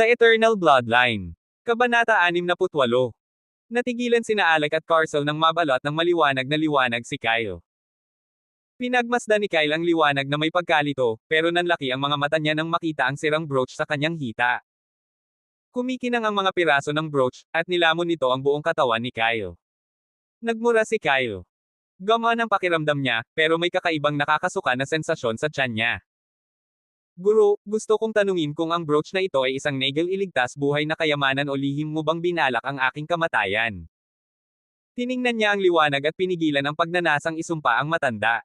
The Eternal Bloodline. Kabanata 68. Natigilan sina Alec at Carcel nang mabalot ng maliwanag na liwanag si Kyle. Pinagmasdan ni Kyle ang liwanag na may pagkalito, pero nanlaki ang mga mata niya nang makita ang sirang brooch sa kanyang hita. Kumikinang ang mga piraso ng brooch, at nilamon nito ang buong katawan ni Kyle. Nagmura si Kyle. Gumaan ang pakiramdam niya, pero may kakaibang nakakasuka na sensasyon sa tiyan niya. Guro, gusto kong tanungin kung ang brooch na ito ay isang nagel iligtas buhay na kayamanan o lihim mo bang binalak ang aking kamatayan. Tiningnan niya ang liwanag at pinigilan ang pagnanasang isumpa ang matanda.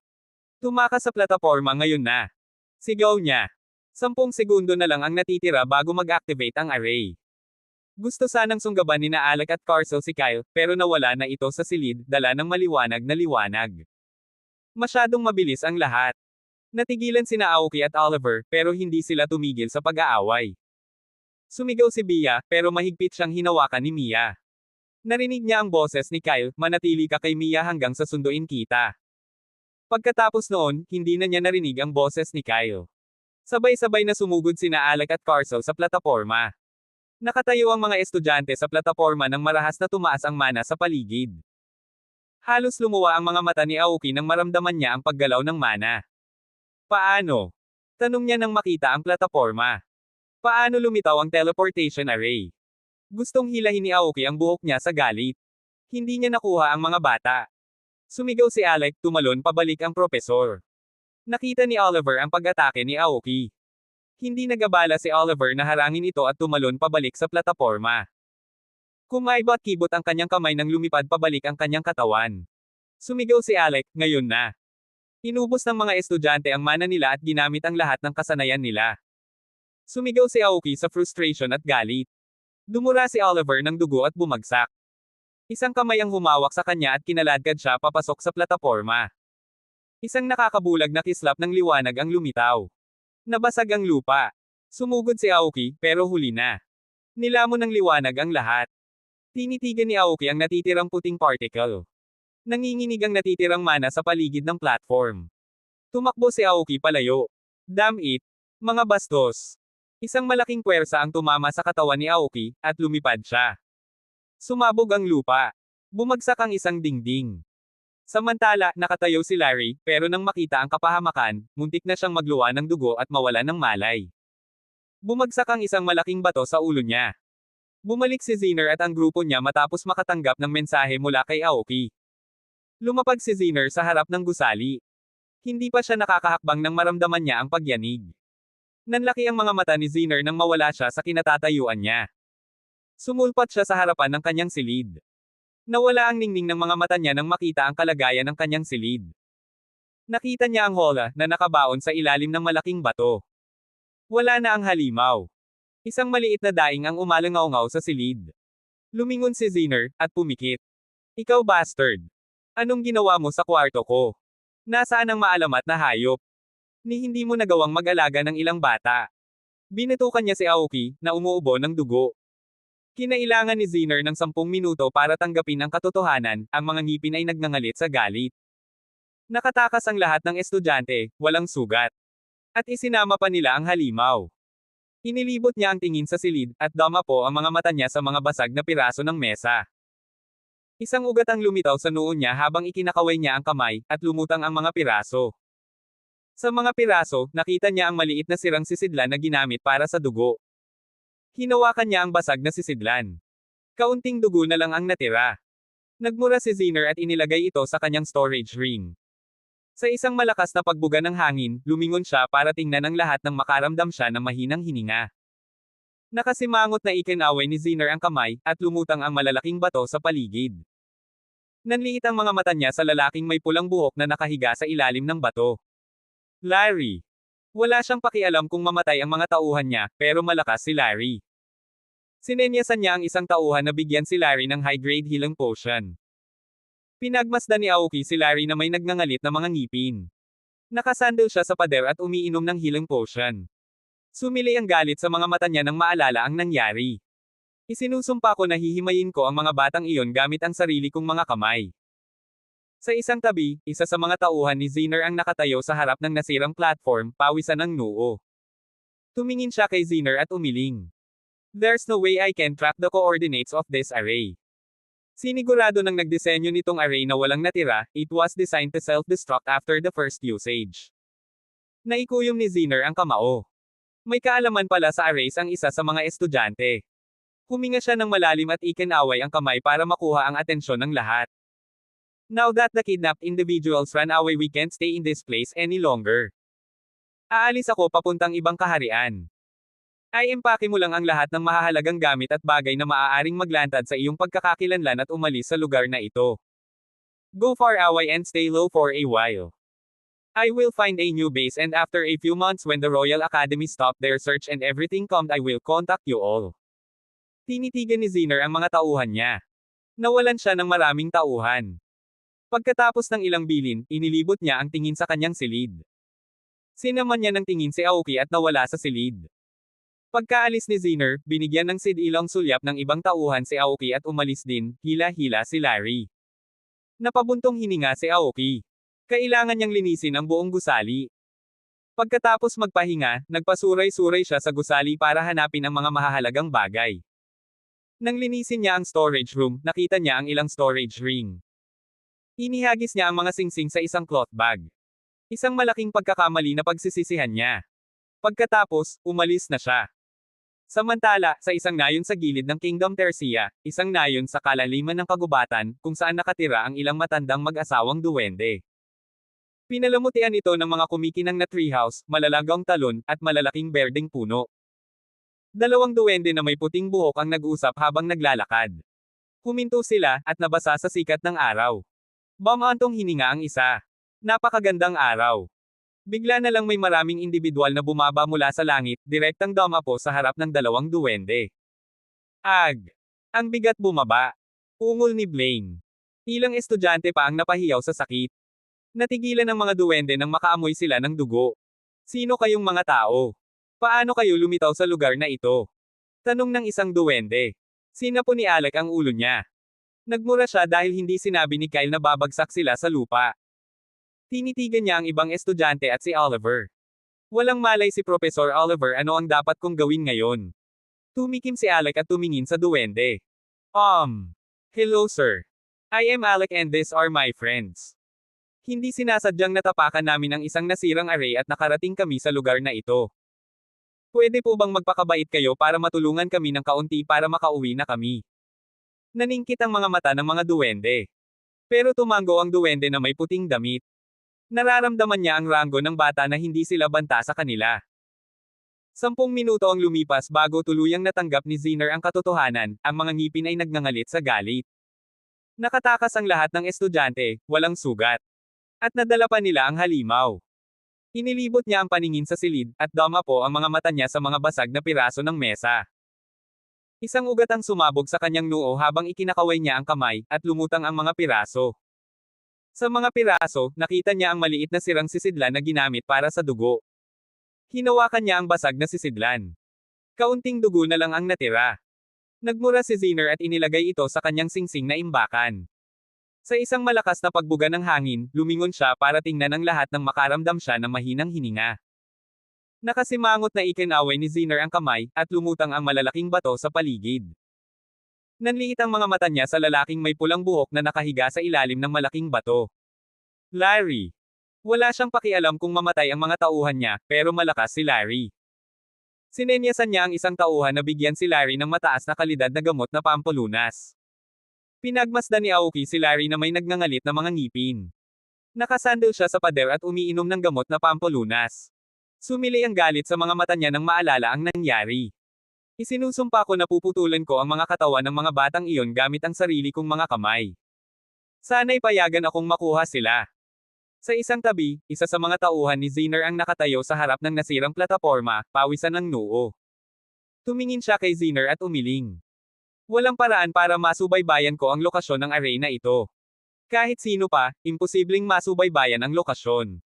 Tumakas sa plataporma ngayon na. Sigaw niya. 10 segundo na lang ang natitira bago mag-activate ang array. Gusto sanang sunggaban ni Alec at Carcel si Kyle, pero nawala na ito sa silid, dala ng maliwanag na liwanag. Masyadong mabilis ang lahat. Natigilan sina Aoki at Oliver, pero hindi sila tumigil sa pag-aaway. Sumigaw si Bia, pero mahigpit siyang hinawakan ni Mia. Narinig niya ang boses ni Kyle, manatili ka kay Mia hanggang sa sunduin kita. Pagkatapos noon, hindi na niya narinig ang boses ni Kyle. Sabay-sabay na sumugod sina Alec at Carcel sa plataporma. Nakatayo ang mga estudyante sa plataporma nang marahas na tumaas ang mana sa paligid. Halos lumuwa ang mga mata ni Aoki nang maramdaman niya ang paggalaw ng mana. Paano? Tanong niya nang makita ang plataporma. Paano lumitaw ang teleportation array? Gustong hilahin ni Aoki ang buhok niya sa galit. Hindi niya nakuha ang mga bata. Sumigaw si Alec, tumalon pabalik ang propesor. Nakita ni Oliver ang pag-atake ni Aoki. Hindi nagabala si Oliver na harangin ito at tumalon pabalik sa plataporma. Kumaibot-kibot ang kanyang kamay nang lumipad pabalik ang kanyang katawan. Sumigaw si Alec, ngayon na. Inubos ng mga estudyante ang mana nila at ginamit ang lahat ng kasanayan nila. Sumigaw si Aoki sa frustration at galit. Dumura si Oliver ng dugo at bumagsak. Isang kamay ang humawak sa kanya at kinaladkad siya papasok sa plataporma. Isang nakakabulag na kislap ng liwanag ang lumitaw. Nabasag ang lupa. Sumugod si Aoki, pero huli na. Nilamon ng liwanag ang lahat. Tinitigan ni Aoki ang natitirang puting particle. Nanginginig ang natitirang mana sa paligid ng platform. Tumakbo si Aoki palayo. Damn it! Mga bastos! Isang malaking puwersa ang tumama sa katawan ni Aoki, at lumipad siya. Sumabog ang lupa. Bumagsak ang isang dingding. Samantala, nakatayo si Larry, pero nang makita ang kapahamakan, muntik na siyang magluwa ng dugo at mawala ng malay. Bumagsak ang isang malaking bato sa ulo niya. Bumalik si Zener at ang grupo niya matapos makatanggap ng mensahe mula kay Aoki. Lumapag si Zener sa harap ng gusali. Hindi pa siya nakakahakbang nang maramdaman niya ang pagyanig. Nanlaki ang mga mata ni Zener nang mawala siya sa kinatatayuan niya. Sumulpat siya sa harapan ng kanyang silid. Nawala ang ningning ng mga mata niya nang makita ang kalagayan ng kanyang silid. Nakita niya ang hola na nakabaon sa ilalim ng malaking bato. Wala na ang halimaw. Isang maliit na daing ang umalangaw-ngaw sa silid. Lumingon si Zener, at pumikit. Ikaw bastard! Anong ginawa mo sa kwarto ko? Nasaan ang maalamat na hayop? Ni hindi mo nagawang mag-alaga ng ilang bata. Binatukan niya si Aoki, na umuubo ng dugo. Kinailangan ni Zener ng 10 minuto para tanggapin ang katotohanan, ang mga ngipin ay nagngangalit sa galit. Nakatakas ang lahat ng estudyante, walang sugat. At isinama pa nila ang halimaw. Inilibot niya ang tingin sa silid, at dama po ang mga mata niya sa mga basag na piraso ng mesa. Isang ugat ang lumitaw sa noo niya habang ikinakaway niya ang kamay, at lumutang ang mga piraso. Sa mga piraso, nakita niya ang maliit na sirang sisidlan na ginamit para sa dugo. Hinawakan niya ang basag na sisidlan. Kaunting dugo na lang ang natira. Nagmura si Zener at inilagay ito sa kanyang storage ring. Sa isang malakas na pagbuga ng hangin, lumingon siya para tingnan ang lahat nang makaramdam siya ng mahinang hininga. Nakasimangot na ikinaway ni Zener ang kamay, at lumutang ang malalaking bato sa paligid. Nanliit ang mga mata niya sa lalaking may pulang buhok na nakahiga sa ilalim ng bato. Larry. Wala siyang pakialam kung mamatay ang mga tauhan niya, pero malakas si Larry. Sinenyasan niya ang isang tauhan na bigyan si Larry ng high-grade healing potion. Pinagmasdan ni Aoki si Larry na may nagngangalit na mga ngipin. Nakasandal siya sa pader at umiinom ng healing potion. Sumili ang galit sa mga mata niya nang maalala ang nangyari. Isinusumpa ko na hihimayin ko ang mga batang iyon gamit ang sarili kong mga kamay. Sa isang tabi, isa sa mga tauhan ni Zener ang nakatayo sa harap ng nasirang platform, pawisan ng noo. Tumingin siya kay Zener at umiling. There's no way I can track the coordinates of this array. Sinigurado ng nagdisenyo nitong array na walang natira, it was designed to self-destruct after the first usage. Naikuyom ni Zinner ang kamao. May kaalaman pala sa arrays ang isa sa mga estudyante. Huminga siya ng malalim at ikinaway ang kamay para makuha ang atensyon ng lahat. Now that the kidnapped individuals ran away, we can't stay in this place any longer. Aalis ako papuntang ibang kaharian. Ay empake mo lang ang lahat ng mahahalagang gamit at bagay na maaaring maglantad sa iyong pagkakakilanlan at umalis sa lugar na ito. Go far away and stay low for a while. I will find a new base, and after a few months when the Royal Academy stopped their search and everything calmed, I will contact you all. Tinitigan ni Zinner ang mga tauhan niya. Nawalan siya ng maraming tauhan. Pagkatapos ng ilang bilin, inilibot niya ang tingin sa kanyang silid. Sinaman niya ng tingin si Aoki at nawala sa silid. Pagkaalis ni Zinner, binigyan ng sidilang sulyap ng ibang tauhan si Aoki at umalis din, hila-hila si Larry. Napabuntong hininga si Aoki. Kailangan niyang linisin ang buong gusali. Pagkatapos magpahinga, nagpasuray-suray siya sa gusali para hanapin ang mga mahahalagang bagay. Nang linisin niya ang storage room, nakita niya ang ilang storage ring. Inihagis niya ang mga singsing sa isang cloth bag. Isang malaking pagkakamali na pagsisisihan niya. Pagkatapos, umalis na siya. Samantala, sa isang nayon sa gilid ng Kingdom Tercia, isang nayon sa kalaliman ng kagubatan, kung saan nakatira ang ilang matandang mag-asawang duwende. Pinalamutian ito ng mga kumikinang na treehouse, malalagang talon, at malalaking berdeng puno. Dalawang duwende na may puting buhok ang nag-usap habang naglalakad. Huminto sila, at nabasa sa sikat ng araw. Bamantong hininga ang isa. Napakagandang araw. Bigla na lang may maraming individual na bumaba mula sa langit, direktang dumapo sa harap ng dalawang duwende. Ag! Ang bigat bumaba. Ungol ni Blaine. Ilang estudyante pa ang napahiyaw sa sakit. Natigilan ng mga duwende nang makaamoy sila ng dugo. Sino kayong mga tao? Paano kayo lumitaw sa lugar na ito? Tanong ng isang duwende. Sinapo ni Alec ang ulo niya. Nagmura siya dahil hindi sinabi ni Kyle na babagsak sila sa lupa. Tinitigan niya ang ibang estudyante at si Oliver. Walang malay si Professor Oliver ano ang dapat kong gawin ngayon. Tumikim si Alec at tumingin sa duwende. Hello sir. I am Alec and these are my friends. Hindi sinasadyang natapakan namin ang isang nasirang array at nakarating kami sa lugar na ito. Pwede po bang magpakabait kayo para matulungan kami ng kaunti para makauwi na kami? Naningkit ang mga mata ng mga duwende. Pero tumango ang duwende na may puting damit. Nararamdaman niya ang ranggo ng bata na hindi sila banta sa kanila. 10 minuto ang lumipas bago tuluyang natanggap ni Zinner ang katotohanan, ang mga ngipin ay nagngangalit sa galit. Nakatakas ang lahat ng estudyante, walang sugat. At nadala pa nila ang halimaw. Inilibot niya ang paningin sa silid, at dumapo ang mga mata niya sa mga basag na piraso ng mesa. Isang ugat ang sumabog sa kanyang noo habang ikinakaway niya ang kamay, at lumutang ang mga piraso. Sa mga piraso, nakita niya ang maliit na sirang sisidlan na ginamit para sa dugo. Hinawakan niya ang basag na sisidlan. Kaunting dugo na lang ang natira. Nagmura si Zinner at inilagay ito sa kanyang singsing na imbakan. Sa isang malakas na pagbuga ng hangin, lumingon siya para tingnan ang lahat nang makaramdam siya ng mahinang hininga. Nakasimangot na ikinaway ni Zinner ang kamay, at lumutang ang malalaking bato sa paligid. Nanliit ang mga mata niya sa lalaking may pulang buhok na nakahiga sa ilalim ng malaking bato. Larry. Wala siyang pakialam kung mamatay ang mga tauhan niya, pero malakas si Larry. Sinenyasan niya ang isang tauhan na bigyan si Larry ng mataas na kalidad na gamot na pampulunas. Pinagmasdan ni Aoki si Larry na may nagngangalit na mga ngipin. Nakasandal siya sa pader at umiinom ng gamot na pampulunas. Sumili ang galit sa mga mata niya nang maalala ang nangyari. Isinusumpa ko na puputulan ko ang mga katawan ng mga batang iyon gamit ang sarili kong mga kamay. Sana'y payagan akong makuha sila. Sa isang tabi, isa sa mga tauhan ni Zinner ang nakatayo sa harap ng nasirang plataporma, pawisan ng noo. Tumingin siya kay Zinner at umiling. Walang paraan para masubaybayan ko ang lokasyon ng array na ito. Kahit sino pa, imposibleng masubaybayan ang lokasyon.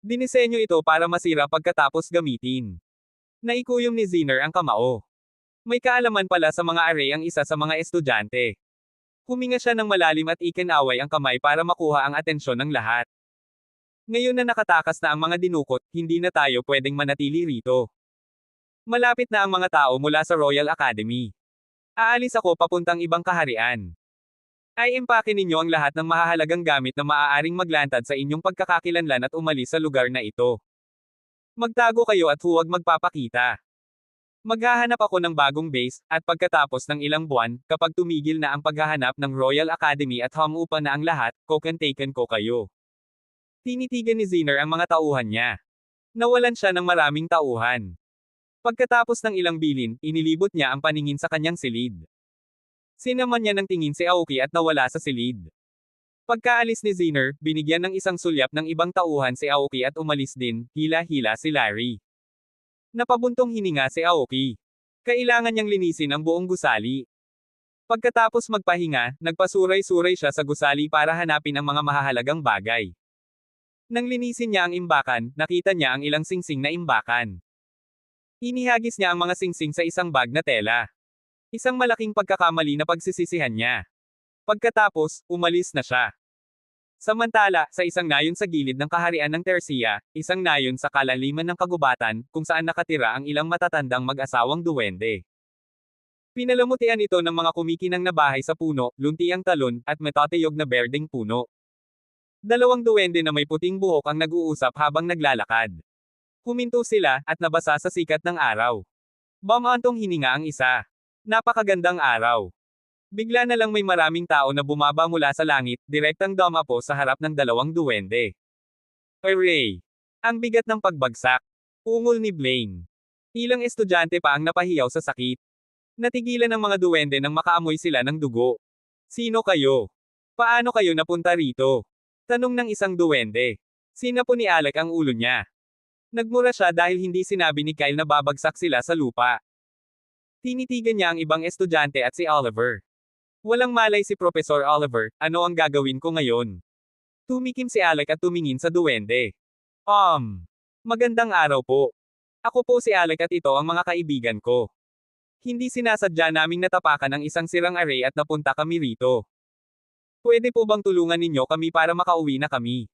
Dinisenyo ito para masira pagkatapos gamitin. Naikuyom ni Zinner ang kamao. May kaalaman pala sa mga array ang isa sa mga estudyante. Huminga siya ng malalim at ikinaway ang kamay para makuha ang atensyon ng lahat. Ngayon na nakatakas na ang mga dinukot, hindi na tayo pwedeng manatili rito. Malapit na ang mga tao mula sa Royal Academy. Aalis ako papuntang ibang kaharian. Ay impake ninyo ang lahat ng mahahalagang gamit na maaaring maglantad sa inyong pagkakakilanlan at umalis sa lugar na ito. Magtago kayo at huwag magpapakita. Maghahanap ako ng bagong base, at pagkatapos ng ilang buwan, kapag tumigil na ang paghahanap ng Royal Academy at humupa na ang lahat, taken ko kayo. Tinitigan ni Zinner ang mga tauhan niya. Nawalan siya ng maraming tauhan. Pagkatapos ng ilang bilin, inilibot niya ang paningin sa kanyang silid. Sinaman niya ng tingin si Aoki at nawala sa silid. Pagkaalis ni Zinner, binigyan ng isang sulyap ng ibang tauhan si Aoki at umalis din, hila-hila si Larry. Napabuntong hininga si Aoki. Kailangan niyang linisin ang buong gusali. Pagkatapos magpahinga, nagpasuray-suray siya sa gusali para hanapin ang mga mahahalagang bagay. Nang linisin niya ang imbakan, nakita niya ang ilang singsing na imbakan. Inihagis niya ang mga singsing sa isang bag na tela. Isang malaking pagkakamali na pagsisisihan niya. Pagkatapos, umalis na siya. Samantala, sa isang nayon sa gilid ng kaharian ng Tercia, isang nayon sa kalaliman ng kagubatan, kung saan nakatira ang ilang matatandang mag-asawang duwende. Pinalamutian ito ng mga kumikinang na bahay sa puno, luntiang talon, at metatayog na berdeng puno. Dalawang duwende na may puting buhok ang nag-uusap habang naglalakad. Huminto sila, at nabasa sa sikat ng araw. Bumantong hininga ang isa. Napakagandang araw. Bigla na lang may maraming tao na bumaba mula sa langit, direktang dumapo sa harap ng dalawang duwende. Hooray! Ang bigat ng pagbagsak. Ungol ni Blaine. Ilang estudyante pa ang napahiyaw sa sakit. Natigilan ang mga duwende nang makaamoy sila ng dugo. Sino kayo? Paano kayo napunta rito? Tanong ng isang duwende. Sinapo ni Alec ang ulo niya. Nagmura siya dahil hindi sinabi ni Kyle na babagsak sila sa lupa. Tinitigan niya ang ibang estudyante at si Oliver. Walang malay si Professor Oliver, ano ang gagawin ko ngayon? Tumikim si Alec at tumingin sa duwende. Magandang araw po. Ako po si Alec at ito ang mga kaibigan ko. Hindi sinasadya naming natapakan ang isang sirang array at napunta kami rito. Pwede po bang tulungan ninyo kami para makauwi na kami?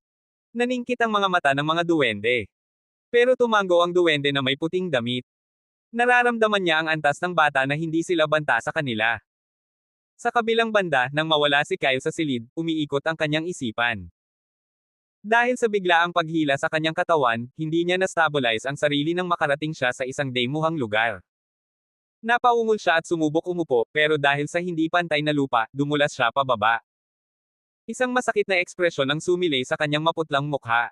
Naningkit ang mga mata ng mga duwende. Pero tumango ang duwende na may puting damit. Nararamdaman niya ang antas ng bata na hindi sila banta sa kanila. Sa kabilang banda, nang mawala si Kyle sa silid, umiikot ang kanyang isipan. Dahil sa biglaang paghila sa kanyang katawan, hindi niya na-stabilize ang sarili nang makarating siya sa isang demuhang lugar. Napaungol siya at sumubok umupo, pero dahil sa hindi pantay na lupa, dumulas siya pababa. Isang masakit na ekspresyon ang sumilay sa kanyang maputlang mukha.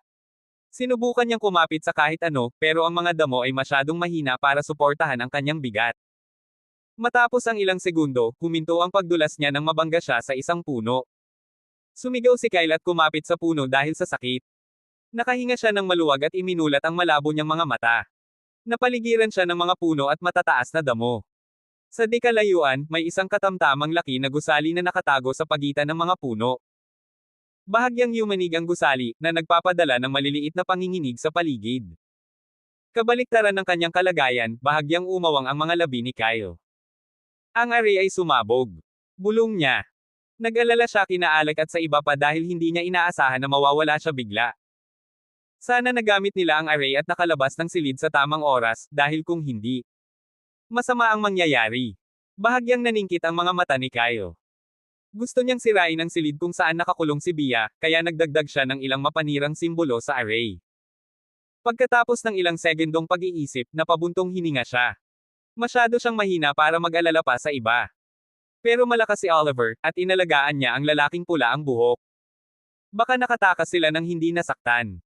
Sinubukan niyang kumapit sa kahit ano, pero ang mga damo ay masyadong mahina para suportahan ang kanyang bigat. Matapos ang ilang segundo, huminto ang pagdulas niya nang mabangga siya sa isang puno. Sumigaw si Kyle at kumapit sa puno dahil sa sakit. Nakahinga siya ng maluwag at iminulat ang malabo niyang mga mata. Napaligiran siya ng mga puno at matataas na damo. Sa di kalayuan, may isang katamtamang laki na gusali na nakatago sa pagitan ng mga puno. Bahagyang yumanig ang gusali, na nagpapadala ng maliliit na panginginig sa paligid. Kabaliktaran ng kanyang kalagayan, bahagyang umawang ang mga labi ni Kyle. Ang array ay sumabog. Bulong niya. Nag-alala siya kina Alec at sa iba pa dahil hindi niya inaasahan na mawawala siya bigla. Sana nagamit nila ang array at nakalabas ng silid sa tamang oras, dahil kung hindi, masama ang mangyayari. Bahagyang naningkit ang mga mata ni Kyle. Gusto niyang sirain ang silid kung saan nakakulong si Bia, kaya nagdagdag siya ng ilang mapanirang simbolo sa array. Pagkatapos ng ilang segundong pag-iisip, napabuntong hininga siya. Masyado siyang mahina para mag-alala pa sa iba. Pero malakas si Oliver, at inalagaan niya ang lalaking pula ang buhok. Baka nakatakas sila nang hindi nasaktan.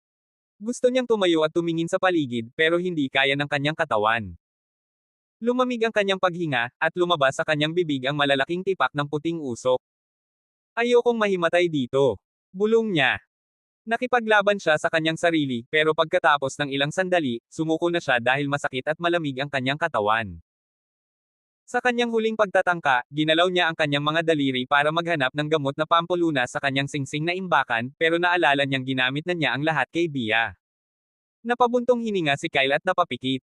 Gusto niyang tumayo at tumingin sa paligid, pero hindi kaya ng kanyang katawan. Lumamig ang kanyang paghinga, at lumabas sa kanyang bibig ang malalaking tipak ng puting usok. Ayokong mahimatay dito. Bulong niya. Nakipaglaban siya sa kanyang sarili, pero pagkatapos ng ilang sandali, sumuko na siya dahil masakit at malamig ang kanyang katawan. Sa kanyang huling pagtatangka, ginalaw niya ang kanyang mga daliri para maghanap ng gamot na pampulunas sa kanyang singsing na imbakan, pero naalala niyang ginamit na niya ang lahat kay Bia. Napabuntong hininga si Kyle at napapikit.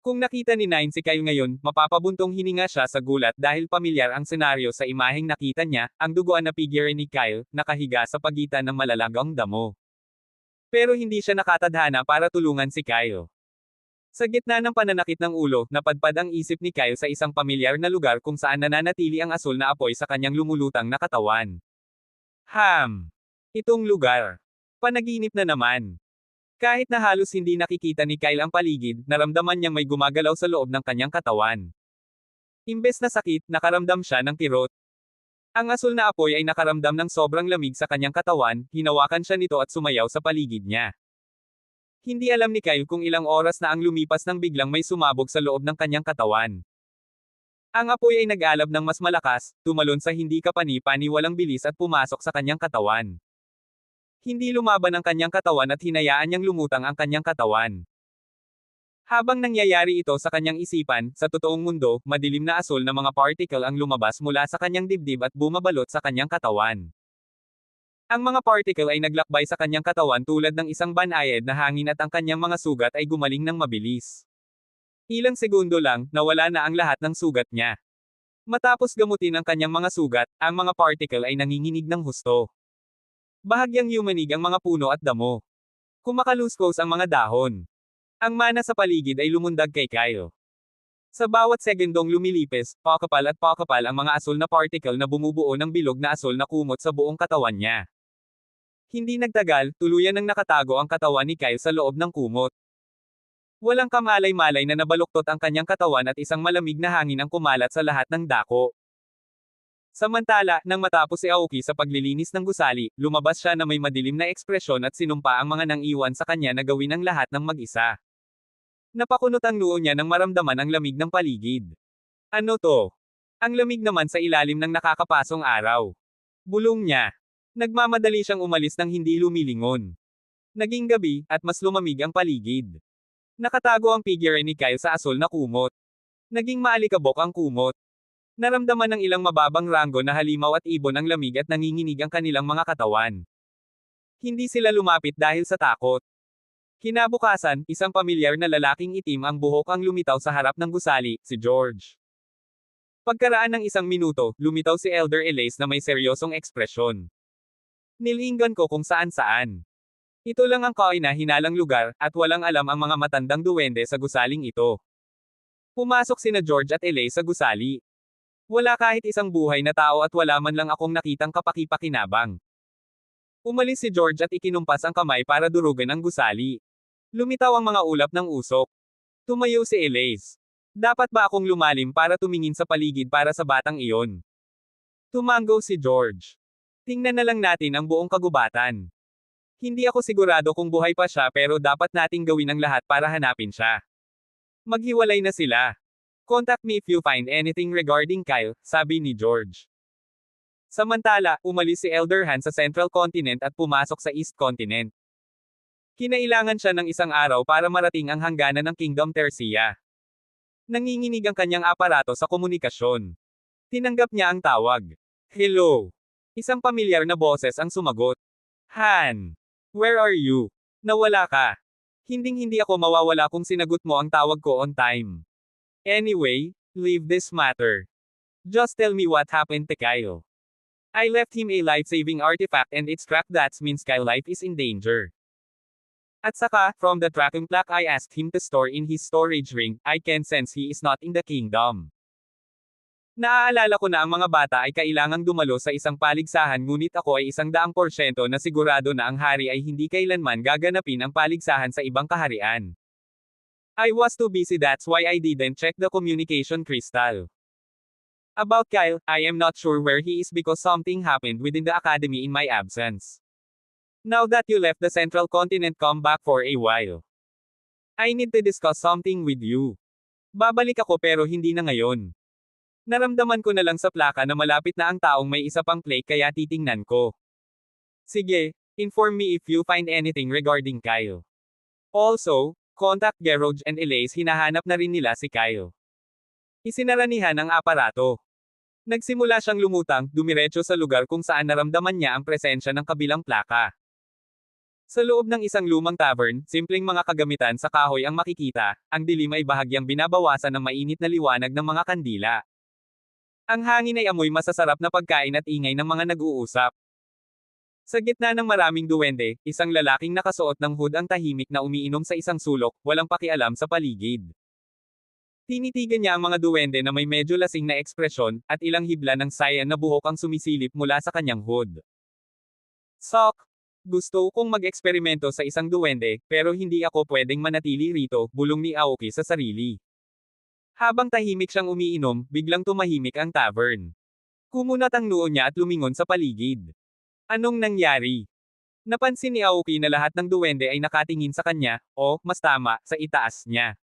Kung nakita ni Nine si Kyle ngayon, mapapabuntong hininga siya sa gulat dahil pamilyar ang senaryo sa imaheng nakita niya, ang duguan na figure ni Kyle, nakahiga sa pagitan ng malalagang damo. Pero hindi siya nakatadhana para tulungan si Kyle. Sa gitna ng pananakit ng ulo, napadpad ang isip ni Kyle sa isang pamilyar na lugar kung saan nananatili ang asul na apoy sa kanyang lumulutang na katawan. Itong lugar. Panaginip na naman. Kahit na halos hindi nakikita ni Kyle ang paligid, naramdaman niyang may gumagalaw sa loob ng kanyang katawan. Imbes na sakit, nakaramdam siya ng kirot. Ang asul na apoy ay nakaramdam ng sobrang lamig sa kanyang katawan, hinawakan siya nito at sumayaw sa paligid niya. Hindi alam ni Kyle kung ilang oras na ang lumipas nang biglang may sumabog sa loob ng kanyang katawan. Ang apoy ay nag-alab ng mas malakas, tumalon sa hindi kapani-paniwalang bilis at pumasok sa kanyang katawan. Hindi lumaban ang kanyang katawan at hinayaan niyang lumutang ang kanyang katawan. Habang nangyayari ito sa kanyang isipan, sa totoong mundo, madilim na asul na mga particle ang lumabas mula sa kanyang dibdib at bumabalot sa kanyang katawan. Ang mga particle ay naglakbay sa kanyang katawan tulad ng isang banayad na hangin at ang kanyang mga sugat ay gumaling ng mabilis. Ilang segundo lang, nawala na ang lahat ng sugat niya. Matapos gamutin ang kanyang mga sugat, ang mga particle ay nanginginig ng husto. Bahagyang yumanig ang mga puno at damo. Kumakaluskos ang mga dahon. Ang mana sa paligid ay lumundag kay Kyle. Sa bawat segundong lumilipis, pakapal at pakapal ang mga asul na particle na bumubuo ng bilog na asul na kumot sa buong katawan niya. Hindi nagtagal, tuluyan nang nakatago ang katawan ni Kyle sa loob ng kumot. Walang kamalay-malay na nabaluktot ang kanyang katawan at isang malamig na hangin ang kumalat sa lahat ng dako. Samantala, nang matapos si Aoki sa paglilinis ng gusali, lumabas siya na may madilim na ekspresyon at sinumpa ang mga nang-iwan sa kanya na gawin ang lahat ng mag-isa. Napakunot ang noo niya nang maramdaman ang lamig ng paligid. Ano to? Ang lamig naman sa ilalim ng nakakapasong araw. Bulong niya. Nagmamadali siyang umalis nang hindi lumilingon. Naging gabi, at mas lumamig ang paligid. Nakatago ang figure ni Kyle sa asul na kumot. Naging maalikabok ang kumot. Naramdaman ng ilang mababang ranggo na halimaw at ibon ang lamig at nanginginig ang kanilang mga katawan. Hindi sila lumapit dahil sa takot. Kinabukasan, isang pamilyar na lalaking itim ang buhok ang lumitaw sa harap ng gusali, si George. Pagkaraan ng isang minuto, lumitaw si Elder Elise na may seryosong ekspresyon. Nilinggan ko kung saan-saan. Ito lang ang kaina-hinalang lugar, at walang alam ang mga matandang duwende sa gusaling ito. Pumasok sina George at Elise sa gusali. Wala kahit isang buhay na tao at wala man lang akong nakitang kapaki-pakinabang. Umalis si George at ikinumpas ang kamay para durugan ang gusali. Lumitaw ang mga ulap ng usok. Tumayo si Elise. Dapat ba akong lumalim para tumingin sa paligid para sa batang iyon? Tumango si George. Tingnan na lang natin ang buong kagubatan. Hindi ako sigurado kung buhay pa siya pero dapat nating gawin ang lahat para hanapin siya. Maghiwalay na sila. Contact me if you find anything regarding Kyle, sabi ni George. Samantala, umalis si Elder Han sa Central Continent at pumasok sa East Continent. Kinailangan siya ng isang araw para marating ang hangganan ng Kingdom Tercia. Nanginginig ang kanyang aparato sa komunikasyon. Tinanggap niya ang tawag. Hello. Isang pamilyar na boses ang sumagot. Han. Where are you? Nawala ka. Hinding-hindi ako mawawala kung sinagot mo ang tawag ko on time. Anyway, leave this matter. Just tell me what happened to Kyle. I left him a life-saving artifact and its track that means Kyle's life is in danger. At saka, from the tracking plaque I asked him to store in his storage ring, I can sense he is not in the kingdom. Naaalala ko na ang mga bata ay kailangang dumalo sa isang paligsahan ngunit ako ay 100% na sigurado na ang hari ay hindi kailanman gaganapin ang paligsahan sa ibang kaharian. I was too busy, that's why I didn't check the communication crystal. About Kyle, I am not sure where he is because something happened within the academy in my absence. Now that you left the Central Continent, come back for a while. I need to discuss something with you. Babalik ako pero hindi na ngayon. Naramdaman ko na lang sa plaka na malapit na ang taong may isa pang plague kaya titingnan ko. Sige, inform me if you find anything regarding Kyle. Also, contact George and Elise, hinahanap na rin nila si Kyle. Isinaranihan ang aparato. Nagsimula siyang lumutang, dumiretso sa lugar kung saan naramdaman niya ang presensya ng kabilang plaka. Sa loob ng isang lumang tavern, simpleng mga kagamitan sa kahoy ang makikita, ang dilim ay bahagyang binabawasan ng mainit na liwanag ng mga kandila. Ang hangin ay amoy masasarap na pagkain at ingay ng mga nag-uusap. Sa gitna ng maraming duwende, isang lalaking nakasuot ng hood ang tahimik na umiinom sa isang sulok, walang pakialam sa paligid. Tinitigan niya ang mga duwende na may medyo lasing na ekspresyon, at ilang hibla ng sayan na buhok ang sumisilip mula sa kanyang hood. Sok! Gusto kong mag-eksperimento sa isang duwende, pero hindi ako pwedeng manatili rito, bulong ni Aoki sa sarili. Habang tahimik siyang umiinom, biglang tumahimik ang tavern. Kumunat ang noo niya at lumingon sa paligid. Anong nangyari? Napansin ni Aoki na lahat ng duwende ay nakatingin sa kanya, o, mas tama, sa itaas niya.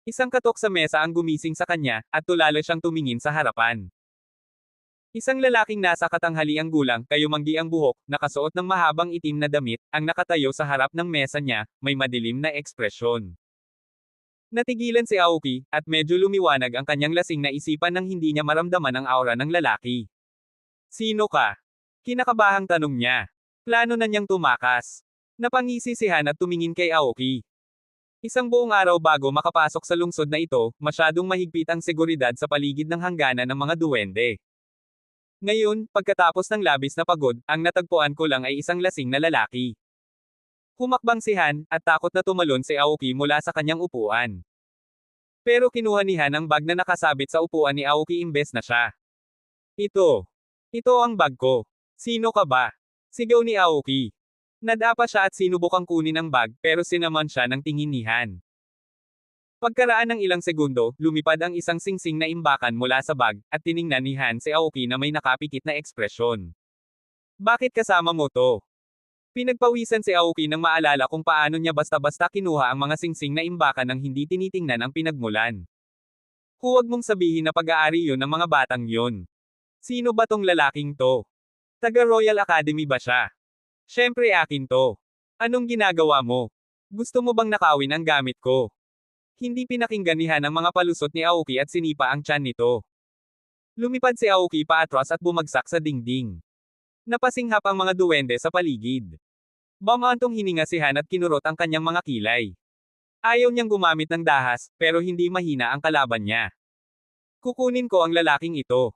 Isang katok sa mesa ang gumising sa kanya, at tulala siyang tumingin sa harapan. Isang lalaking nasa katanghaliang gulang, kayumanggi ang buhok, nakasuot ng mahabang itim na damit, ang nakatayo sa harap ng mesa niya, may madilim na ekspresyon. Natigilan si Aoki, at medyo lumiwanag ang kanyang lasing na isipan nang hindi niya maramdaman ang aura ng lalaki. Sino ka? Kinakabahang tanong niya. Plano na niyang tumakas. Napangisisihan at tumingin kay Aoki. Isang buong araw bago makapasok sa lungsod na ito, masyadong mahigpit ang seguridad sa paligid ng hangganan ng mga duwende. Ngayon, pagkatapos ng labis na pagod, ang natagpuan ko lang ay isang lasing na lalaki. Humakbang si Han, at takot na tumalon si Aoki mula sa kanyang upuan. Pero kinuha ni Han ang bag na nakasabit sa upuan ni Aoki imbes na siya. Ito ang bag ko. Sino ka ba? Sigaw ni Aoki. Nadapa siya at sinubukang kunin ang bag, pero sinaman siya ng tingin ni Han. Pagkaraan ng ilang segundo, lumipad ang isang singsing na imbakan mula sa bag, at tiningnan ni Han si Aoki na may nakapikit na ekspresyon. Bakit kasama mo to? Pinagpawisan si Aoki nang maalala kung paano niya basta-basta kinuha ang mga singsing na imbakan nang hindi tinitingnan ang pinagmulan. Huwag mong sabihin na pag-aari yun ng mga batang yun. Sino ba tong lalaking to? Taga Royal Academy ba siya? Syempre akin to. Anong ginagawa mo? Gusto mo bang nakawin ang gamit ko? Hindi pinakinggan ni Han ang mga palusot ni Aoki at sinipa ang tiyan nito. Lumipad si Aoki paatras at bumagsak sa dingding. Napasinghap ang mga duwende sa paligid. Bumantong hininga si Han at kinurot ang kanyang mga kilay. Ayaw niyang gumamit ng dahas, pero hindi mahina ang kalaban niya. Kukunin ko ang lalaking ito.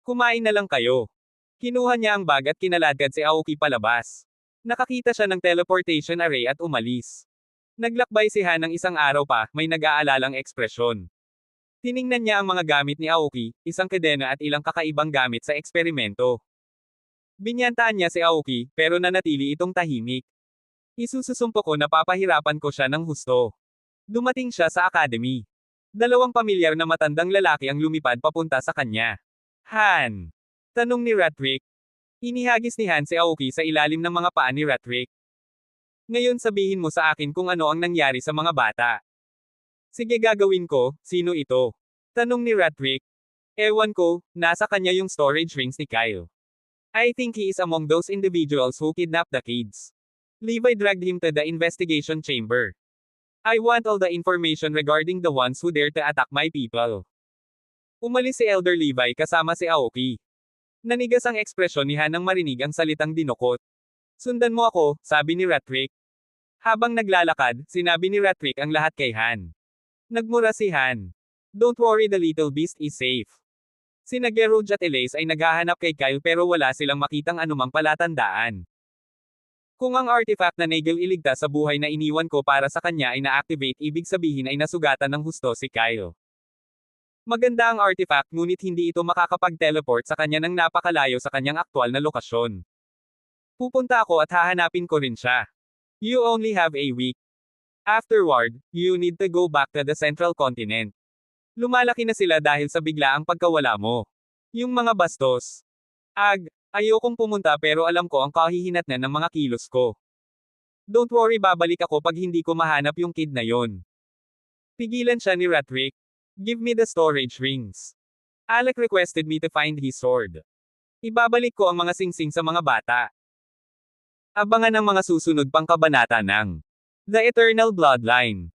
Kumain na lang kayo. Kinuha niya ang bag at kinaladkad si Aoki palabas. Nakakita siya ng teleportation array at umalis. Naglakbay si Han ng isang araw pa, may nag-aalalang ekspresyon. Tiningnan niya ang mga gamit ni Aoki, isang kadena at ilang kakaibang gamit sa eksperimento. Binyantaan niya si Aoki, pero nanatili itong tahimik. Isususumpo ko na papahirapan ko siya ng husto. Dumating siya sa academy. Dalawang pamilyar na matandang lalaki ang lumipad papunta sa kanya. Han! Tanong ni Rattrick. Inihagis ni Han si Aoki sa ilalim ng mga paa ni Rattrick. Ngayon sabihin mo sa akin kung ano ang nangyari sa mga bata. Sige gagawin ko, sino ito? Tanong ni Rattrick. Ewan ko, nasa kanya yung storage rings ni Kyle. I think he is among those individuals who kidnapped the kids. Levi dragged him to the investigation chamber. I want all the information regarding the ones who dare to attack my people. Umalis si Elder Levi kasama si Aoki. Nanigas ang ekspresyon ni Han nang marinig ang salitang dinukot. Sundan mo ako, sabi ni Rattrick. Habang naglalakad, sinabi ni Rattrick ang lahat kay Han. Nagmura si Han. Don't worry, the little beast is safe. Sina Gerouge at Elise ay naghahanap kay Kyle pero wala silang makitang anumang palatandaan. Kung ang artifact na Nagel iligtas sa buhay na iniwan ko para sa kanya ay na-activate, ibig sabihin ay nasugatan ng husto si Kyle. Maganda ang artifact ngunit hindi ito makakapag-teleport sa kanya nang napakalayo sa kanyang aktwal na lokasyon. Pupunta ako at hahanapin ko rin siya. You only have a week. Afterward, you need to go back to the central continent. Lumalaki na sila dahil sa biglaang pagkawala mo. Yung mga bastos. Ayokong pumunta pero alam ko ang kahihinatnan ng mga kilos ko. Don't worry, babalik ako pag hindi ko mahanap yung kid na yon. Pigilan siya ni Rattrick. Give me the storage rings. Alec requested me to find his sword. Ibabalik ko ang mga singsing sa mga bata. Abangan ang mga susunod pang kabanata ng The Eternal Bloodline.